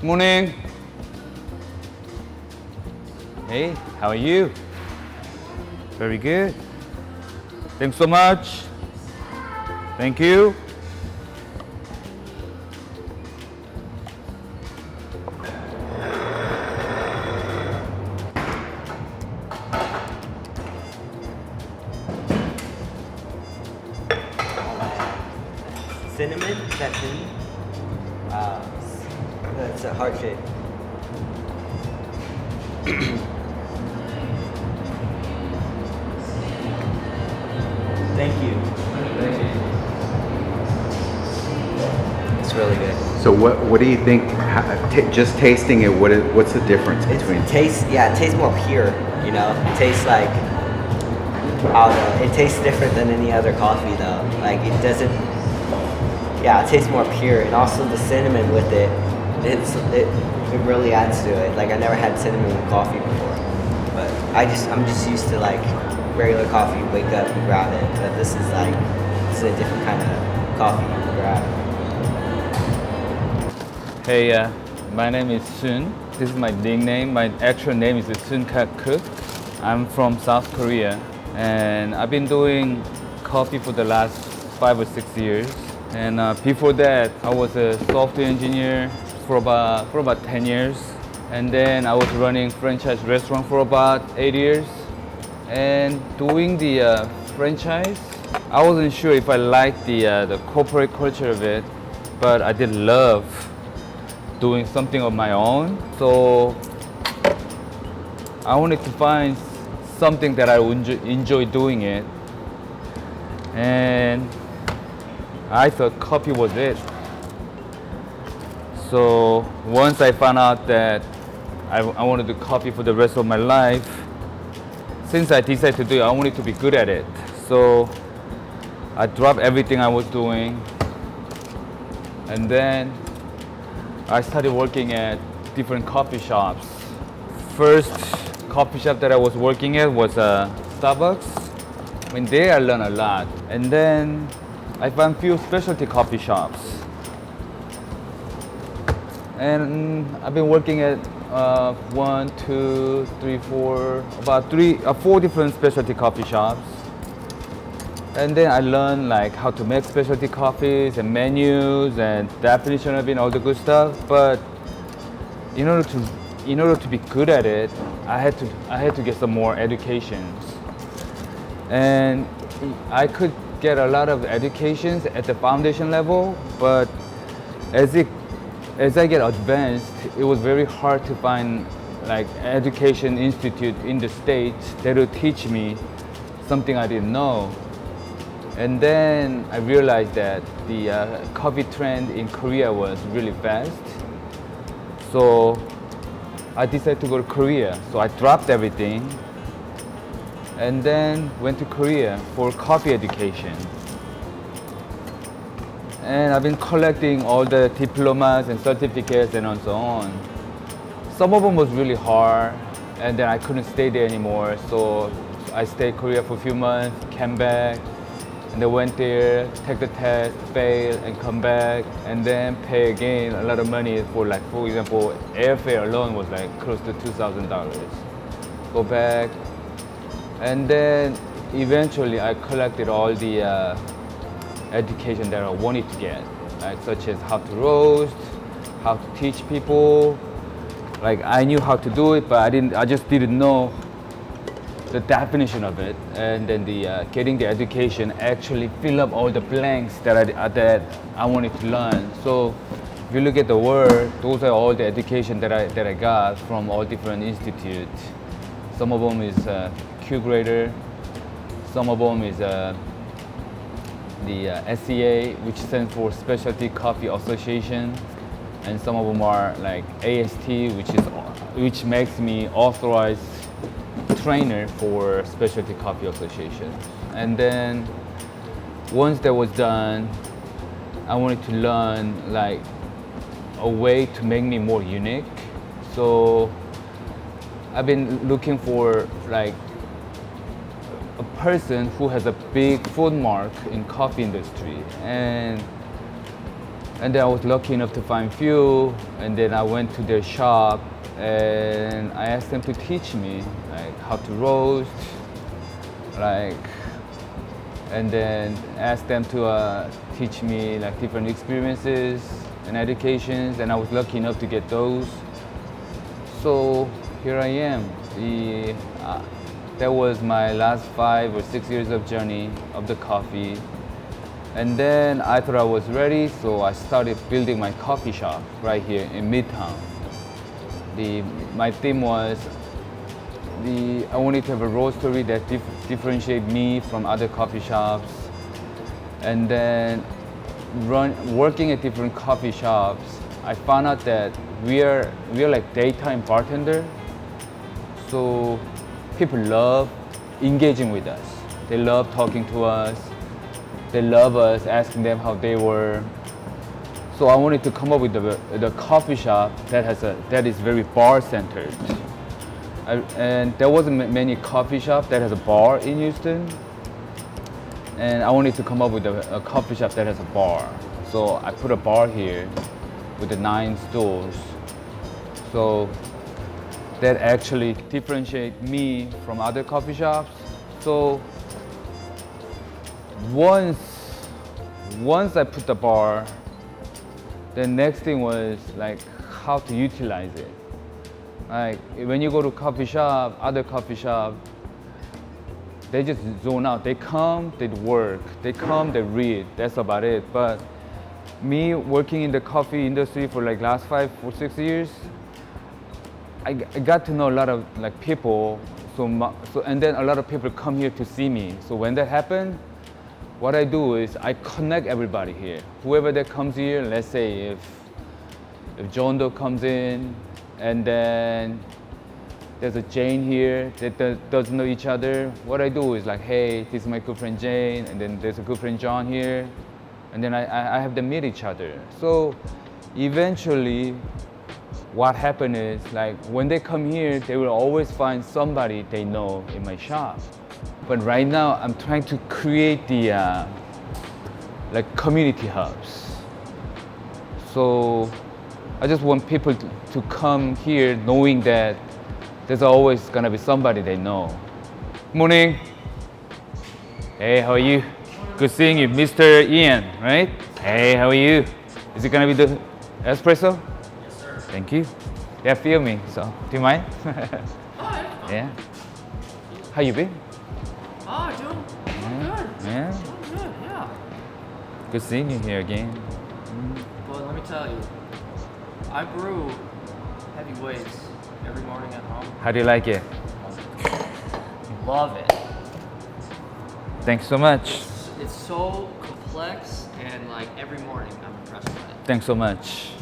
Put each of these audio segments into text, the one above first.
Morning. Hey, how are you? Very good. Thanks so much. Thank you. Cinnamon? Is that cinnamon? Wow. It's a heart shape. Thank you. It's really good. So what do you think? Just tasting it, what's the difference between? It tastes more pure. You know, it tastes like I don't know. It tastes different than any other coffee though. Like it doesn't. Yeah, it tastes more pure, and also the cinnamon with it. It really adds to it. Like I never had cinnamon with coffee before, but I'm just used to like regular coffee. You wake up, you grab it, but this is a different kind of coffee you grab. Hey, my name is Sun. This is my nickname. My actual name is Sun Kak-Cook. I'm from South Korea, and I've been doing coffee for the last 5 or 6 years. And before that, I was a software engineer for about 10 years. And then I was running franchise restaurant for about 8 years. And doing the franchise, I wasn't sure if I liked the corporate culture of it, but I did love doing something of my own. So I wanted to find something that I would enjoy doing it. And I thought coffee was it. So once I found out that I wanted to do coffee for the rest of my life, since I decided to do it, I wanted to be good at it. So I dropped everything I was doing, and then I started working at different coffee shops. First coffee shop that I was working at was Starbucks. I mean, there I learned a lot. And then I found few specialty coffee shops. And I've been working at 4 different specialty coffee shops. And then I learned like how to make specialty coffees and menus and definition of it and all the good stuff. But in order to be good at it, I had to get some more educations. And I could get a lot of educations at the foundation level, but as I get advanced, it was very hard to find like education institute in the States that would teach me something I didn't know. And then I realized that the coffee trend in Korea was really fast. So I decided to go to Korea. So I dropped everything and then went to Korea for coffee education. And I've been collecting all the diplomas and certificates and so on. Some of them was really hard, and then I couldn't stay there anymore. So I stayed in Korea for a few months, came back, and then went there, take the test, fail, and come back, and then pay again a lot of money for like, for example, airfare alone was like close to $2,000. Go back, and then eventually I collected all the education that I wanted to get, like such as how to roast, how to teach people. Like I knew how to do it, but I just didn't know the definition of it. And then the getting the education actually fill up all the blanks that I wanted to learn. So if you look at the word, those are all the education that I got from all different institutes. Some of them is Q grader, some of them is the SCA, which stands for Specialty Coffee Association, and some of them are like AST, which makes me authorized trainer for Specialty Coffee Association. And then once that was done, I wanted to learn like a way to make me more unique. So I've been looking for like a person who has a big foot mark in coffee industry, and And then I was lucky enough to find few, and then I went to their shop and I asked them to teach me like how to roast, like, and then asked them to teach me like different experiences and educations, and I was lucky enough to get those. So here I am. That was my last 5 or 6 years of journey of the coffee. And then I thought I was ready, so I started building my coffee shop right here in Midtown. My theme was I wanted to have a roastery that differentiate me from other coffee shops. And then working at different coffee shops, I found out that we are like daytime bartender. So people love engaging with us. They love talking to us. They love us asking them how they were. So I wanted to come up with the coffee shop that is very bar centered. And there wasn't many coffee shops that has a bar in Houston. And I wanted to come up with a coffee shop that has a bar. So I put a bar here with the 9 stools. So that actually differentiate me from other coffee shops. So once I put the bar, the next thing was like how to utilize it. Like when you go to other coffee shop, they just zone out. They come, they work. They come, they read. That's about it. But me working in the coffee industry for like last 5 or 6 years, I got to know a lot of like people. And then a lot of people come here to see me. So when that happened, what I do is I connect everybody here. Whoever that comes here, let's say if John Doe comes in, and then there's a Jane here that doesn't know each other, what I do is like, hey, this is my good friend Jane, and then there's a good friend John here, and then I have them meet each other. So eventually, what happened is like when they come here, they will always find somebody they know in my shop. But right now, I'm trying to create the like community hubs. So I just want people to come here knowing that there's always gonna be somebody they know. Morning. Hey, how are you? Good seeing you, Mr. Ian, right? Hey, how are you? Is it gonna be the espresso? Yes, sir. Thank you. Yeah, feel me, so do you mind? Yeah. How you been? Oh, doing good. Yeah. Doing good, yeah. Good seeing you here again. Well, let me tell you, I brew heavy weights every morning at home. How do you like it? Love it. Thanks so much. It's so complex, and like every morning I'm impressed with it. Thanks so much.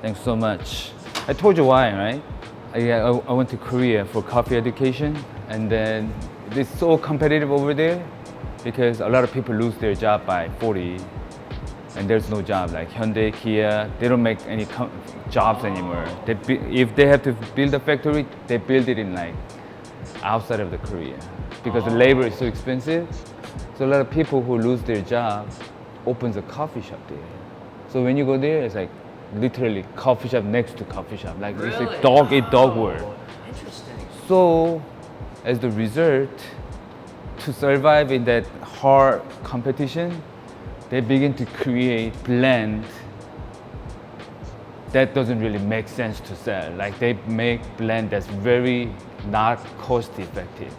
Thanks so much. I told you why, right? I went to Korea for coffee education, and then it's so competitive over there because a lot of people lose their job by 40, and there's no job. Like Hyundai, Kia, they don't make any jobs anymore. If they have to build a factory, they build it in like outside of the Korea because the labor is so expensive. So a lot of people who lose their job opens a coffee shop there. So when you go there, it's like literally coffee shop next to coffee shop. Like it's Really? like dog eat dog world. Interesting. So as the result, to survive in that hard competition, they begin to create blend that doesn't really make sense to sell. Like they make blend that's very not cost effective.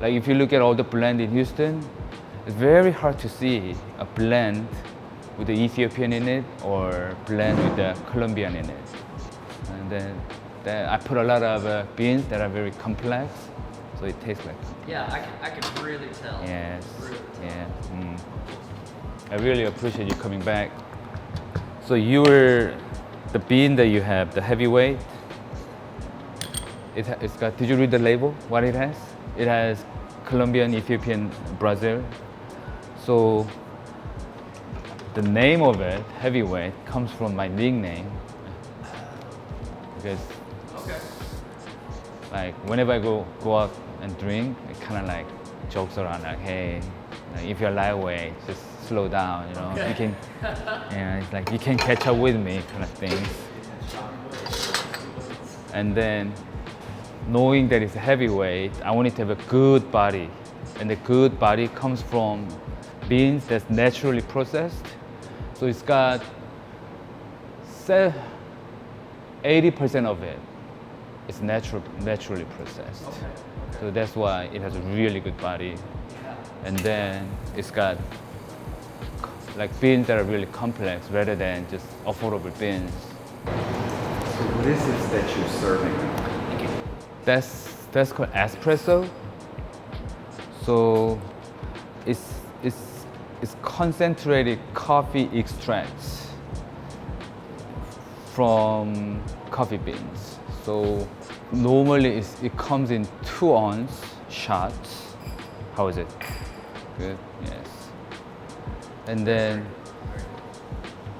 Like if you look at all the blend in Houston, it's very hard to see a blend with the Ethiopian in it or blend with the Colombian in it. And then I put a lot of beans that are very complex, so it tastes like. Yeah, I can really tell. Yes. Really tell. Yeah. I really appreciate you coming back. So the bean that you have, the heavyweight, it's got, did you read the label, what it has? It has Colombian, Ethiopian, Brazil. So the name of it, heavyweight, comes from my nickname. Because Okay. like whenever I go out and drink, it kind of like jokes around like, hey, like, if you're lightweight, just slow down, you know. Okay. You can, yeah, it's like you can catch up with me kind of things. And then knowing that it's heavyweight, I want it to have a good body. And the good body comes from beans that's naturally processed. So it's got 80% of it is naturally processed. So that's why it has a really good body. And then it's got like beans that are really complex rather than just affordable beans. So what is this that you're serving? That's called espresso. So it's concentrated coffee extracts from coffee beans. So normally it comes in 2-ounce shots. How is it? Good, yes. And then,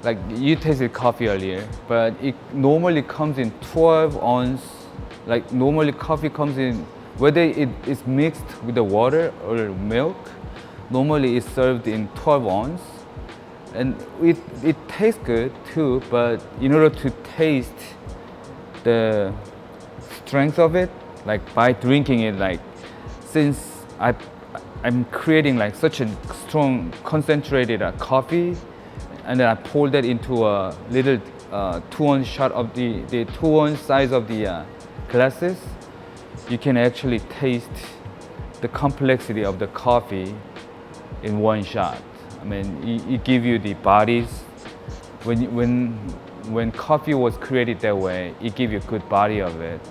like you tasted coffee earlier, but it normally comes in 12-ounce. Like normally coffee comes in, whether it is mixed with the water or milk, normally it's served in 12-ounce. And it tastes good too, but in order to taste the strength of it, like by drinking it, like since I'm creating like such a strong concentrated coffee, and then I pour that into a little 2-ounce shot of the 2-ounce size of the glasses, you can actually taste the complexity of the coffee in one shot. I mean, it gives you the bodies. When coffee was created that way, it gives you a good body of it,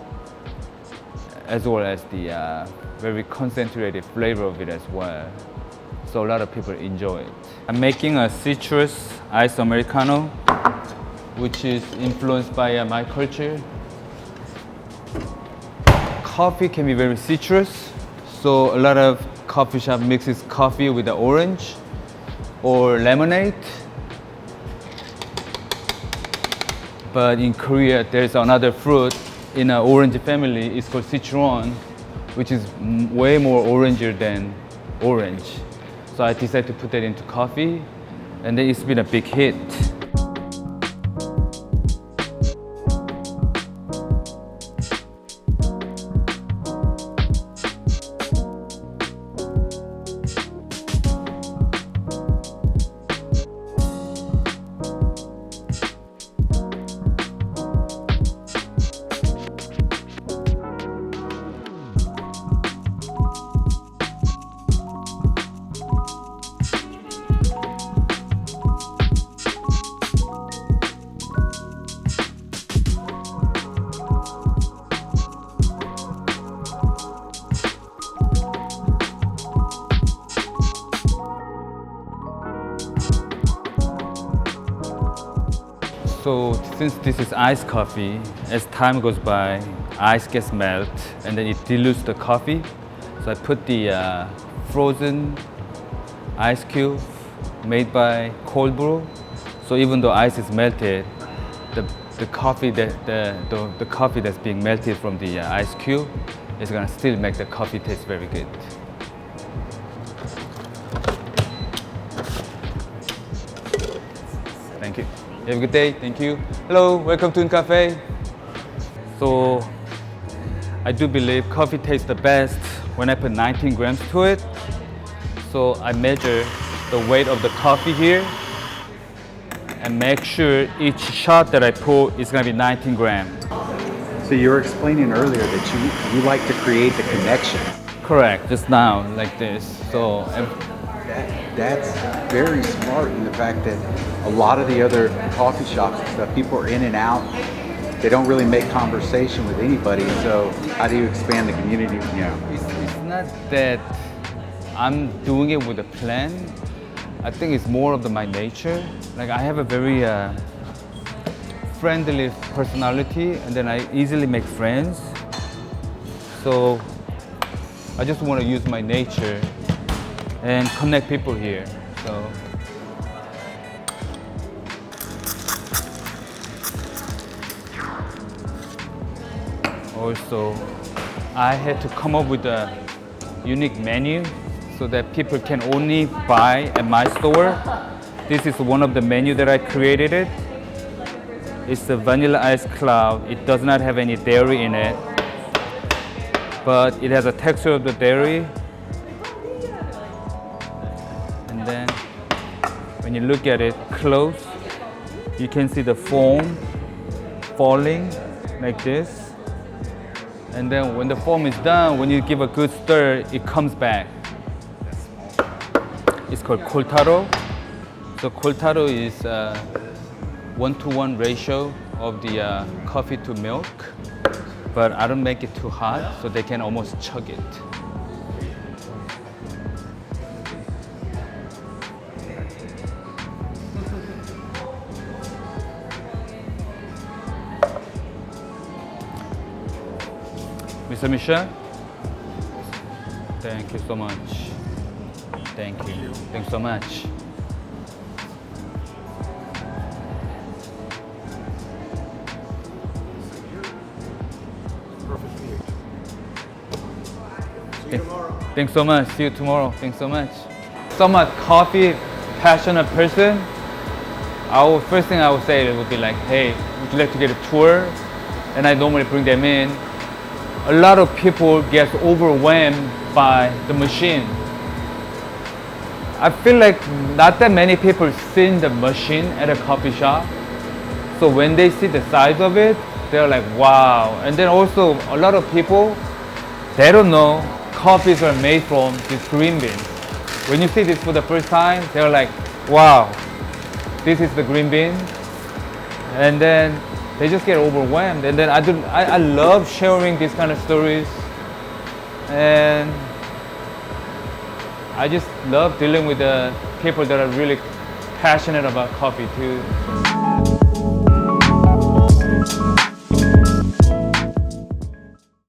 as well as the very concentrated flavor of it as well. So a lot of people enjoy it. I'm making a citrus iced Americano, which is influenced by my culture. Coffee can be very citrus, so a lot of coffee shop mixes coffee with the orange or lemonade. But in Korea, there's another fruit in an orange family. It's called citron, which is way more oranger than orange. So I decided to put that into coffee, and then it's been a big hit. So since this is iced coffee, as time goes by, ice gets melt and then it dilutes the coffee. So I put the frozen ice cube made by cold brew. So even though ice is melted, the coffee the coffee that's being melted from the ice cube is gonna still make the coffee taste very good. Thank you. You have a good day. Thank you. Hello, welcome to Caffe. So I do believe coffee tastes the best when I put 19 grams to it. So I measure the weight of the coffee here and make sure each shot that I pour is gonna be 19 grams. So you were explaining earlier that you like to create the connection. Correct, just now, like this. So That's very smart in the fact that a lot of the other coffee shops and stuff, people are in and out. They don't really make conversation with anybody. So how do you expand the community? You know? it's not that I'm doing it with a plan. I think it's more of my nature. Like I have a very friendly personality, and then I easily make friends. So I just want to use my nature and connect people here. So also I had to come up with a unique menu. so that people can only buy at my store. This is one of the menu that I created it. It's the vanilla ice cloud. It does not have any dairy in it, but it has a texture of the dairy. And then when you look at it close, you can see the foam falling like this. And then when the foam is done, when you give a good stir, it comes back. It's called cold taro. So cold taro is 1-to-1 ratio of the coffee to milk, but I don't make it too hot so they can almost chug it. Mr. Michel, thank you so much. Thank you. Thanks so much. Thanks so much. See you tomorrow. Thanks so much. So I'm a coffee passionate person. First thing I would say would be like, hey, would you like to get a tour? And I normally bring them in. A lot of people get overwhelmed by the machine. I feel like not that many people seen the machine at a coffee shop. So when they see the size of it, they're like, wow. And then also a lot of people, they don't know coffees are made from these green beans. When you see this for the first time, they're like, wow, this is the green bean. And then they just get overwhelmed. And then I love sharing these kind of stories. And I just love dealing with the people that are really passionate about coffee too.